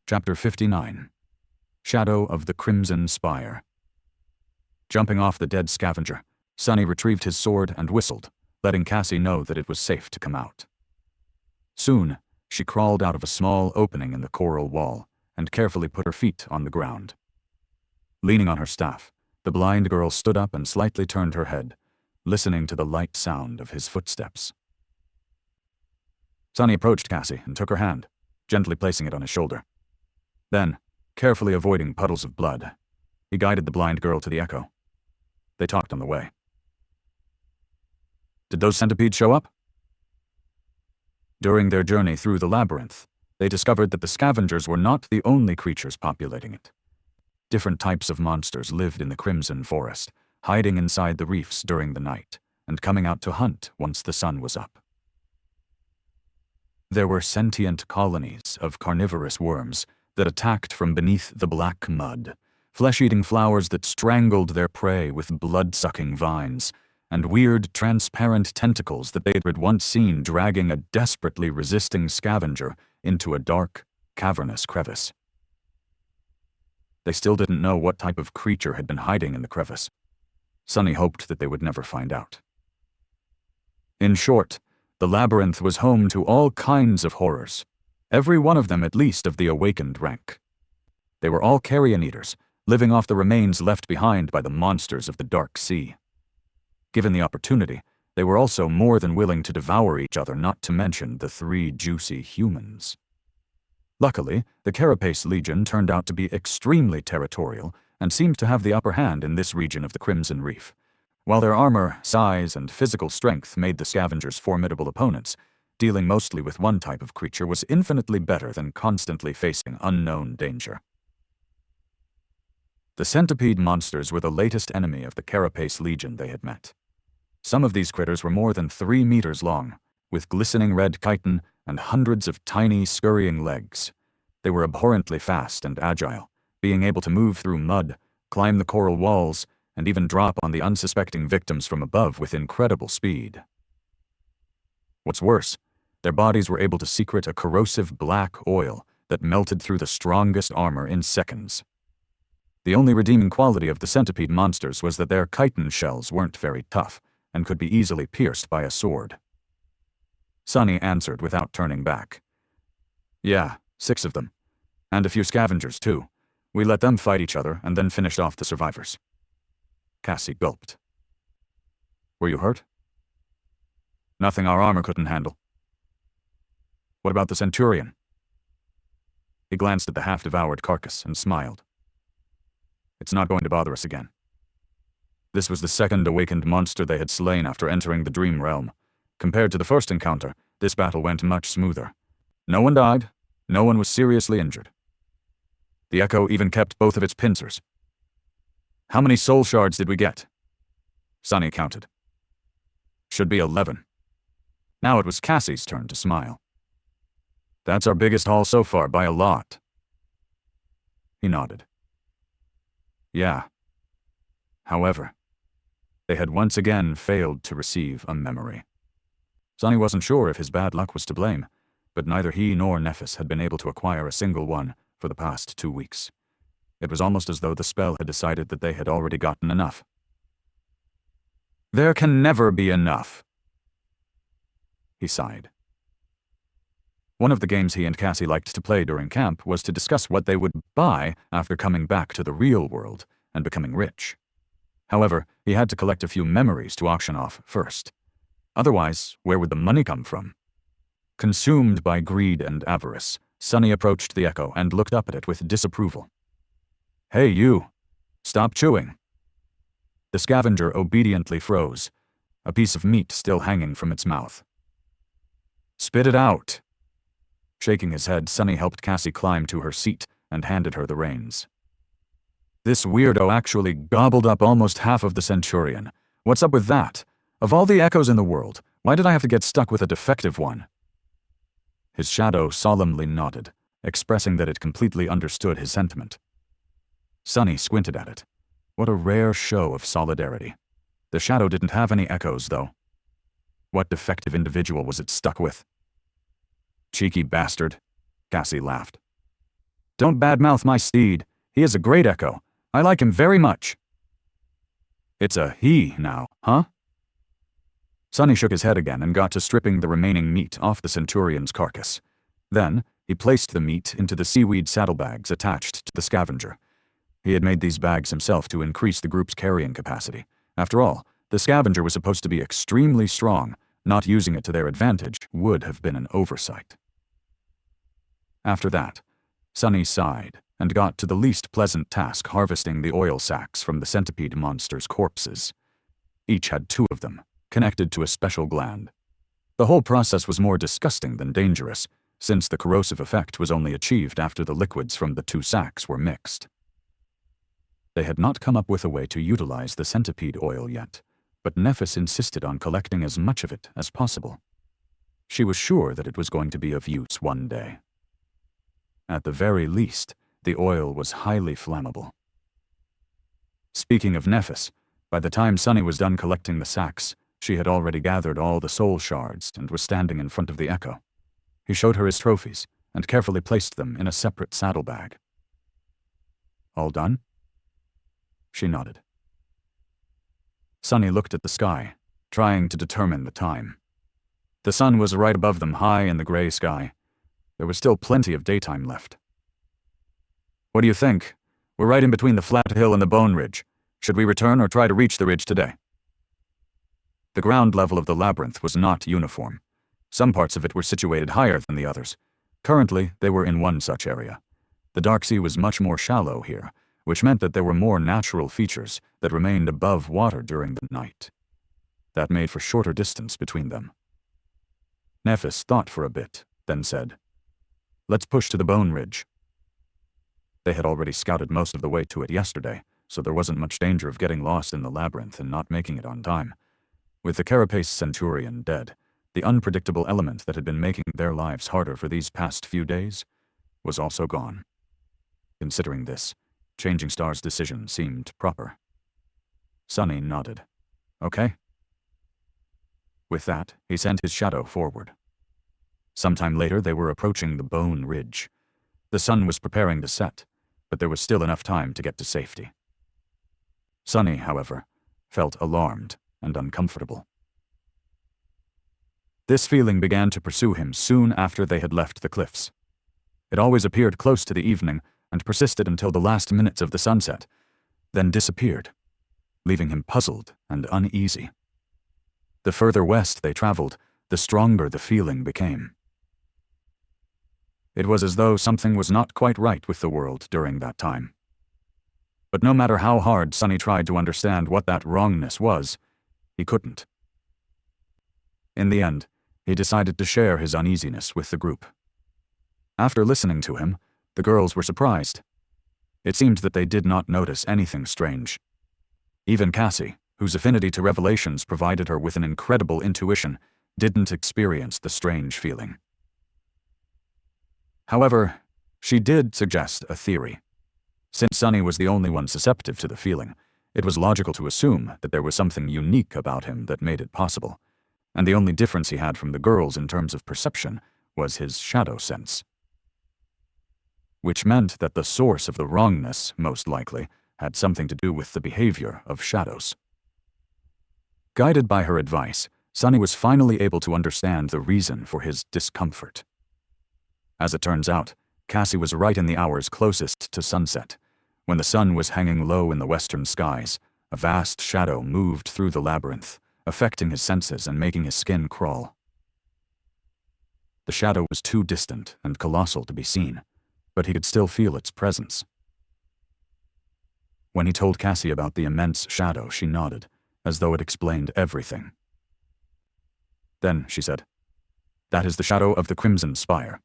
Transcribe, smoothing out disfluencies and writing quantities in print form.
Chapter 59. Shadow of the Crimson Spire. Jumping off the dead scavenger, Sunny retrieved his sword and whistled, letting Cassie know that it was safe to come out. Soon, she crawled out of a small opening in the coral wall and carefully put her feet on the ground. Leaning on her staff, the blind girl stood up and slightly turned her head, listening to the light sound of his footsteps. Sunny approached Cassie and took her hand, gently placing it on his shoulder. Then, carefully avoiding puddles of blood, he guided the blind girl to the echo. They talked on the way. Did those centipedes show up? During their journey through the labyrinth, they discovered that the scavengers were not the only creatures populating it. Different types of monsters lived in the Crimson Forest, hiding inside the reefs during the night, and coming out to hunt once the sun was up. There were sentient colonies of carnivorous worms that attacked from beneath the black mud, flesh-eating flowers that strangled their prey with blood-sucking vines, and weird, transparent tentacles that they had once seen dragging a desperately resisting scavenger into a dark, cavernous crevice. They still didn't know what type of creature had been hiding in the crevice. Sunny hoped that they would never find out. In short, the labyrinth was home to all kinds of horrors, every one of them at least of the awakened rank. They were all carrion eaters, living off the remains left behind by the monsters of the Dark Sea. Given the opportunity, they were also more than willing to devour each other, not to mention the 3 juicy humans. Luckily, the Carapace Legion turned out to be extremely territorial and seemed to have the upper hand in this region of the Crimson Reef. While their armor, size, and physical strength made the scavengers formidable opponents, dealing mostly with one type of creature was infinitely better than constantly facing unknown danger. The centipede monsters were the latest enemy of the Carapace Legion they had met. Some of these critters were more than 3 meters long, with glistening red chitin and hundreds of tiny, scurrying legs. They were abhorrently fast and agile, being able to move through mud, climb the coral walls, and even drop on the unsuspecting victims from above with incredible speed. What's worse, their bodies were able to secrete a corrosive black oil that melted through the strongest armor in seconds. The only redeeming quality of the centipede monsters was that their chitin shells weren't very tough and could be easily pierced by a sword. Sunny answered without turning back. Yeah, 6 of them. And a few scavengers, too. We let them fight each other and then finished off the survivors. Cassie gulped. Were you hurt? Nothing our armor couldn't handle. What about the Centurion? He glanced at the half-devoured carcass and smiled. It's not going to bother us again. This was the second awakened monster they had slain after entering the Dream Realm. Compared to the first encounter, this battle went much smoother. No one died, no one was seriously injured. The Echo even kept both of its pincers. How many soul shards did we get? Sunny counted. Should be 11. Now it was Cassie's turn to smile. That's our biggest haul so far by a lot. He nodded. Yeah. However, they had once again failed to receive a memory. Sunny wasn't sure if his bad luck was to blame, but neither he nor Nephis had been able to acquire a single one for the past 2 weeks. It was almost as though the spell had decided that they had already gotten enough. There can never be enough. He sighed. One of the games he and Cassie liked to play during camp was to discuss what they would buy after coming back to the real world and becoming rich. However, he had to collect a few memories to auction off first. Otherwise, where would the money come from? Consumed by greed and avarice, Sunny approached the Echo and looked up at it with disapproval. Hey, you! Stop chewing! The scavenger obediently froze, a piece of meat still hanging from its mouth. Spit it out! Shaking his head, Sunny helped Cassie climb to her seat and handed her the reins. This weirdo actually gobbled up almost half of the Centurion. What's up with that? Of all the Echoes in the world, why did I have to get stuck with a defective one? His shadow solemnly nodded, expressing that it completely understood his sentiment. Sunny squinted at it. What a rare show of solidarity. The shadow didn't have any Echoes, though. What defective individual was it stuck with? Cheeky bastard, Cassie laughed. Don't badmouth my steed. He is a great echo. I like him very much. It's a he now, huh? Sonny shook his head again and got to stripping the remaining meat off the centurion's carcass. Then, he placed the meat into the seaweed saddlebags attached to the scavenger. He had made these bags himself to increase the group's carrying capacity. After all, the scavenger was supposed to be extremely strong. Not using it to their advantage would have been an oversight. After that, Sonny sighed and got to the least pleasant task, harvesting the oil sacs from the centipede monster's corpses. Each had 2 of them, connected to a special gland. The whole process was more disgusting than dangerous, since the corrosive effect was only achieved after the liquids from the 2 sacs were mixed. They had not come up with a way to utilize the centipede oil yet, but Nephis insisted on collecting as much of it as possible. She was sure that it was going to be of use one day. At the very least, the oil was highly flammable. Speaking of Nephis, by the time Sonny was done collecting the sacks, she had already gathered all the soul shards and was standing in front of the echo. He showed her his trophies and carefully placed them in a separate saddlebag. All done? She nodded. Sonny looked at the sky, trying to determine the time. The sun was right above them, high in the gray sky. There was still plenty of daytime left. What do you think? We're right in between the flat hill and the bone ridge. Should we return or try to reach the ridge today? The ground level of the labyrinth was not uniform. Some parts of it were situated higher than the others. Currently, they were in one such area. The dark sea was much more shallow here, which meant that there were more natural features that remained above water during the night. That made for shorter distance between them. Nephis thought for a bit, then said, "Let's push to the bone ridge." They had already scouted most of the way to it yesterday, so there wasn't much danger of getting lost in the labyrinth and not making it on time. With the carapace centurion dead, the unpredictable element that had been making their lives harder for these past few days was also gone. Considering this, Changing Star's decision seemed proper. Sonny nodded. Okay. With that, he sent his shadow forward. Sometime later, they were approaching the bone ridge. The sun was preparing to set, but there was still enough time to get to safety. Sonny, however, felt alarmed and uncomfortable. This feeling began to pursue him soon after they had left the cliffs. It always appeared close to the evening and persisted until the last minutes of the sunset, then disappeared, leaving him puzzled and uneasy. The further west they traveled, the stronger the feeling became. It was as though something was not quite right with the world during that time. But no matter how hard Sonny tried to understand what that wrongness was, he couldn't. In the end, he decided to share his uneasiness with the group. After listening to him, the girls were surprised. It seemed that they did not notice anything strange. Even Cassie, whose affinity to revelations provided her with an incredible intuition, didn't experience the strange feeling. However, she did suggest a theory. Since Sonny was the only one susceptible to the feeling, it was logical to assume that there was something unique about him that made it possible, and the only difference he had from the girls in terms of perception was his shadow sense. Which meant that the source of the wrongness, most likely, had something to do with the behavior of shadows. Guided by her advice, Sonny was finally able to understand the reason for his discomfort. As it turns out, Cassie was right in the hours closest to sunset. When the sun was hanging low in the western skies, a vast shadow moved through the labyrinth, affecting his senses and making his skin crawl. The shadow was too distant and colossal to be seen, but he could still feel its presence. When he told Cassie about the immense shadow, she nodded, as though it explained everything. Then she said, "That is the shadow of the Crimson Spire.